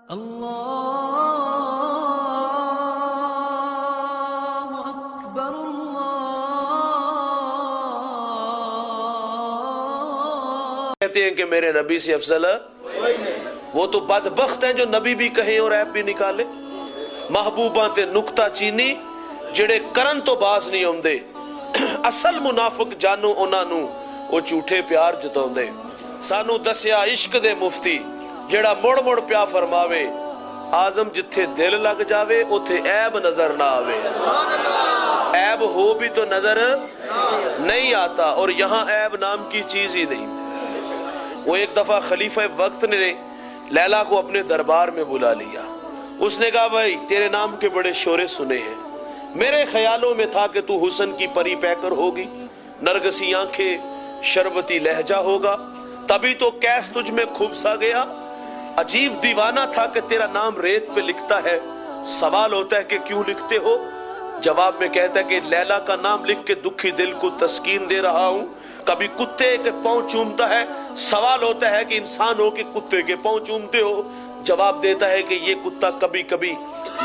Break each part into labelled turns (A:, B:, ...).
A: اللہ اکبر اللہ۔
B: کہتے ہیں کہ میرے نبی سے افضل ہے وہ تو بدبخت ہیں جو نبی بھی کہیں اور عیب بھی نکالے۔ محبوباں تے نکتہ چینی جڑے کرن تو باز نہیں ہوندے، اصل منافق جانو انہاں نو وہ جھوٹے پیار جتاؤندے۔ سانو دسیا عشق دے مفتی جڑا مڑ مڑ پیا فرماوے، آزم جتھے دل لگ جاوے اتھے عیب نظر نہ آوے۔ عیب ہو بھی تو نظر نہیں آتا، اور یہاں عیب نام کی چیز ہی نہیں۔ وہ ایک دفعہ خلیفہ وقت نے لیلا کو اپنے دربار میں بلا لیا۔ اس نے کہا بھائی تیرے نام کے بڑے شورے سنے ہیں، میرے خیالوں میں تھا کہ تو حسن کی پری پیکر ہوگی، نرگسی آنکھیں، شربتی لہجہ ہوگا، تبھی تو کیس تجھ میں کھب سا گیا۔ عجیب دیوانہ تھا کہ تیرا نام ریت پہ لکھتا ہے، سوال ہوتا ہے کہ کیوں لکھتے ہو؟ جواب میں کہتا ہے کہ لیلا کا نام لکھ کے دکھی دل کو تسکین دے رہا ہوں۔ کبھی کتے کے پاؤں چومتا ہے، سوال ہوتا ہے کہ انسان ہو کہ کتے کے پاؤں چومتے ہو؟ جواب دیتا ہے کہ یہ کتا کبھی کبھی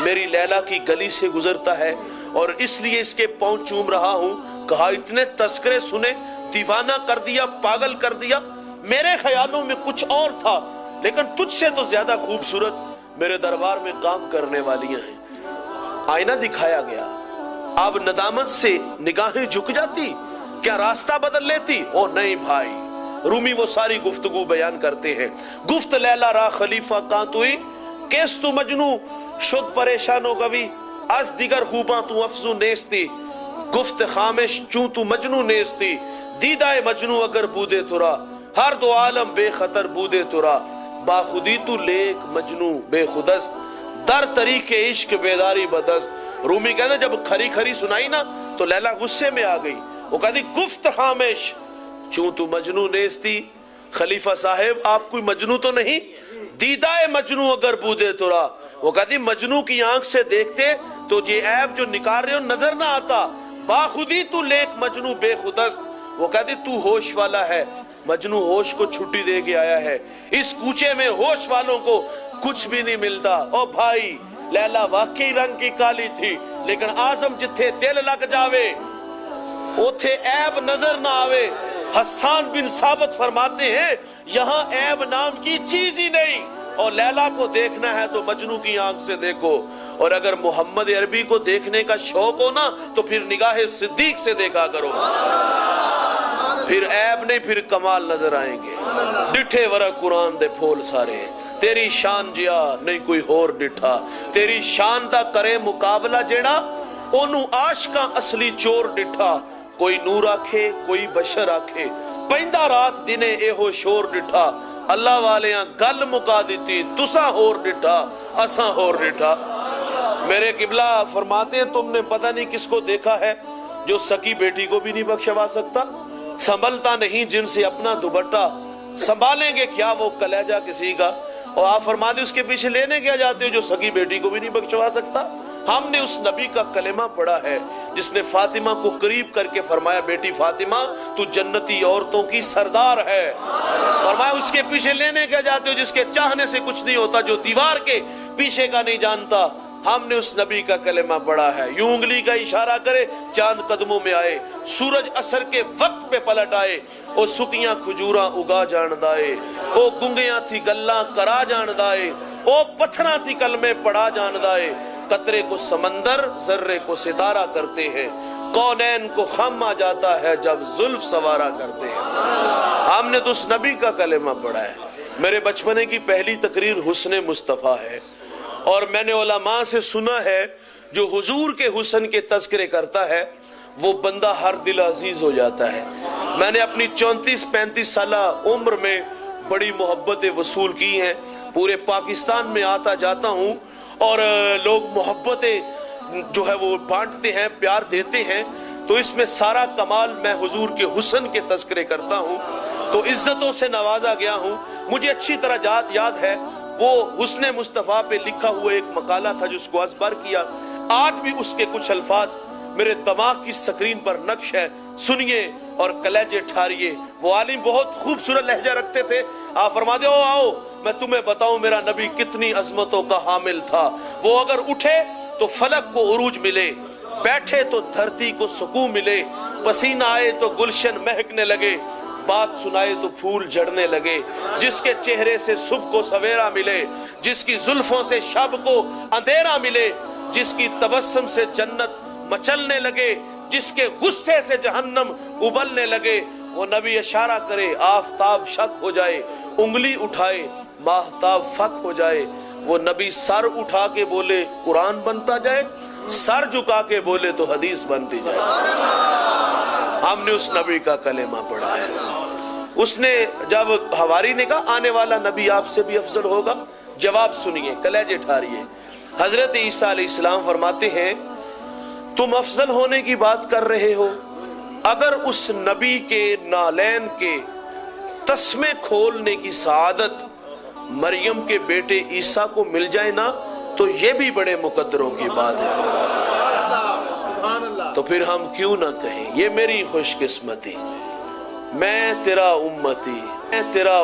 B: میری لیلا کی گلی سے گزرتا ہے اور اس لیے اس کے پاؤں چوم رہا ہوں۔ کہا اتنے تذکرے سنے، دیوانہ کر دیا، پاگل کر دیا۔ میرے خیالوں میں کچھ اور تھا، لیکن تجھ سے تو زیادہ خوبصورت میرے دربار میں کام کرنے والیاں ہیں۔ آئینہ دکھایا گیا، اب ندامت سے نگاہیں جھک جاتی، کیا راستہ بدل لیتی؟ او نہیں بھائی، رومی وہ ساری گفتگو بیان کرتے ہیں۔ گفت لیلا را خلیفہ کان توئی، کیس تو مجنو شد پریشان و غوی، از دیگر خوباں تو افزو نیستی، گفت خامش چون تو مجنو نیستی، دیدائے مجنو اگر بودے ترا، ہر دو عالم بے خطر بودے ترا، با خودی تو لیک مجنو بے خودست، در طریق عشق بیداری بدست۔ رومی کہتے جب کھری کھری سنائی نا تو لیلا غصے میں آ گئی، وہ کہتی گفت خامش چون تو مجنو نیستی، خلیفہ صاحب آپ کوئی مجنو تو نہیں؟ دیدائے مجنو اگر بودے ترا، وہ کہتی مجنو کی آنکھ سے دیکھتے تو یہ عیب جو نکال رہے ہو نظر نہ آتا، با خودی تو لیک مجنو بے خودست، وہ کہتی تو ہوش والا ہے، مجنو ہوش کو چھٹی دے کے آیا ہے، اس کوچے میں ہوش والوں کو کچھ بھی نہیں ملتا۔ او بھائی لیلا واقعی رنگ کی کالی تھی، لیکن آزم جتھے دل لگ جاوے اوتھے عیب نظر نہ آوے۔ حسان بن ثابت فرماتے ہیں یہاں عیب نام کی چیز ہی نہیں، اور لیلا کو دیکھنا ہے تو مجنو کی آنکھ سے دیکھو، اور اگر محمد عربی کو دیکھنے کا شوق ہو نا تو پھر نگاہ صدیق سے دیکھا کرو، پھر عیب نہیں پھر کمال نظر آئیں گے۔ ڈٹھے ورق قرآن دے پھول سارے، تیری شان جیا نہیں کوئی ہور ڈٹھا، تیری شان دا کرے مقابلہ جیڑا، اونوں عاشقاں اصلی چور ڈٹھا، کوئی نور آکھے کوئی بشر آکھے، پہندہ رات دنے اے ہو شور ڈٹھا، اللہ والیاں گل مکا دیتی تساں ہور ڈٹھا اساں ہور ڈٹھا۔ میرے قبلہ فرماتے ہیں تم نے پتہ نہیں کس کو دیکھا ہے جو سکی بیٹی کو بھی نہیں بخشوا سکتا، سنبھلتا نہیں جن سے اپنا دوپٹہ، سنبھالیں گے کیا وہ کلیجہ کسی کا، اور آپ فرماتے اس کے پیچھے لینے کیا جاتے ہو جو سکی بیٹی کو بھی نہیں بخشوا سکتا۔ ہم نے اس نبی کا کلمہ پڑھا ہے جس نے فاطمہ کو قریب کر کے فرمایا بیٹی فاطمہ تو جنتی عورتوں کی سردار ہے، فرمایا اس کے پیچھے لینے کیا جاتے ہو جس کے چاہنے سے کچھ نہیں ہوتا، جو دیوار کے پیچھے کا نہیں جانتا۔ ہم نے اس نبی کا کلمہ پڑھا ہے، یوں انگلی کا اشارہ کرے چاند قدموں میں آئے، سورج عصر کے وقت پہ پلٹ آئے، او سکیاں کھجوراں اگا جان دائے، او گنگیاں تھی گلاں کرا جان دائے، او پتھراں تھی کلمے پڑھا جان دائے، قطرے کو سمندر ذرے کو ستارہ کرتے ہیں، کونین کو خم آ جاتا ہے جب زلف سوارا کرتے ہیں۔ ہم نے تو اس نبی کا کلمہ پڑھا ہے۔ میرے بچپنے کی پہلی تقریر حسن مصطفیٰ ہے، اور میں نے علماء سے سنا ہے جو حضور کے حسن کے تذکرے کرتا ہے وہ بندہ ہر دل عزیز ہو جاتا ہے۔ میں نے اپنی 34-35 سالہ عمر میں بڑی محبت وصول کی ہیں، پورے پاکستان میں آتا جاتا ہوں اور لوگ محبتیں جو ہے وہ بانٹتے ہیں، پیار دیتے ہیں، تو اس میں سارا کمال میں حضور کے حسن کے تذکرے کرتا ہوں، تو عزتوں سے نوازا گیا ہوں۔ مجھے اچھی طرح یاد ہے وہ حسن مصطفیٰ پہ لکھا ہوا ایک مقالہ تھا جس کو ازبر کیا، آج بھی اس کے کچھ الفاظ میرے دماغ کی سکرین پر نقش ہے، سنیے اور کلیجے ٹھاریے۔ وہ عالم بہت خوبصورت لہجہ رکھتے تھے، آپ فرما دے او آؤ میں تمہیں بتاؤں میرا نبی کتنی عظمتوں کا حامل تھا. وہ اگر اٹھے تو فلک کو عروج ملے، بیٹھے تو دھرتی کو سکون ملے، پسینہ آئے تو گلشن مہکنے لگے، بات سنائے تو پھول جھڑنے لگے. جس کے چہرے سے صبح کو سویرا ملے، جس کی زلفوں سے شب کو اندھیرا ملے، جس کی تبسم سے جنت مچلنے لگے، جس کے غصے سے جہنم ابلنے لگے، وہ نبی اشارہ کرے آفتاب شک ہو جائے، انگلی اٹھائے ماہتاب فک ہو جائے. وہ نبی سر اٹھا کے بولے قرآن بنتا جائے، سر جھکا کے بولے تو حدیث بنتی جائے. ہم نے اس نبی کا کلمہ پڑھا ہے. اس نے جب حواری نے کہا آنے والا نبی آپ سے بھی افضل ہوگا، جواب سنیے، کلیجے ٹھاریے. حضرت عیسیٰ علیہ السلام فرماتے ہیں تم افضل ہونے کی بات کر رہے ہو، اگر اس نبی کے نالین کے تسمے کھولنے کی سعادت مریم کے بیٹے عیسیٰ کو مل جائے نا تو یہ بھی بڑے مقدروں کی بات ہے. تو پھر ہم کیوں نہ کہیں یہ میری خوش قسمتی، میں تیرا امتی، میں تیرا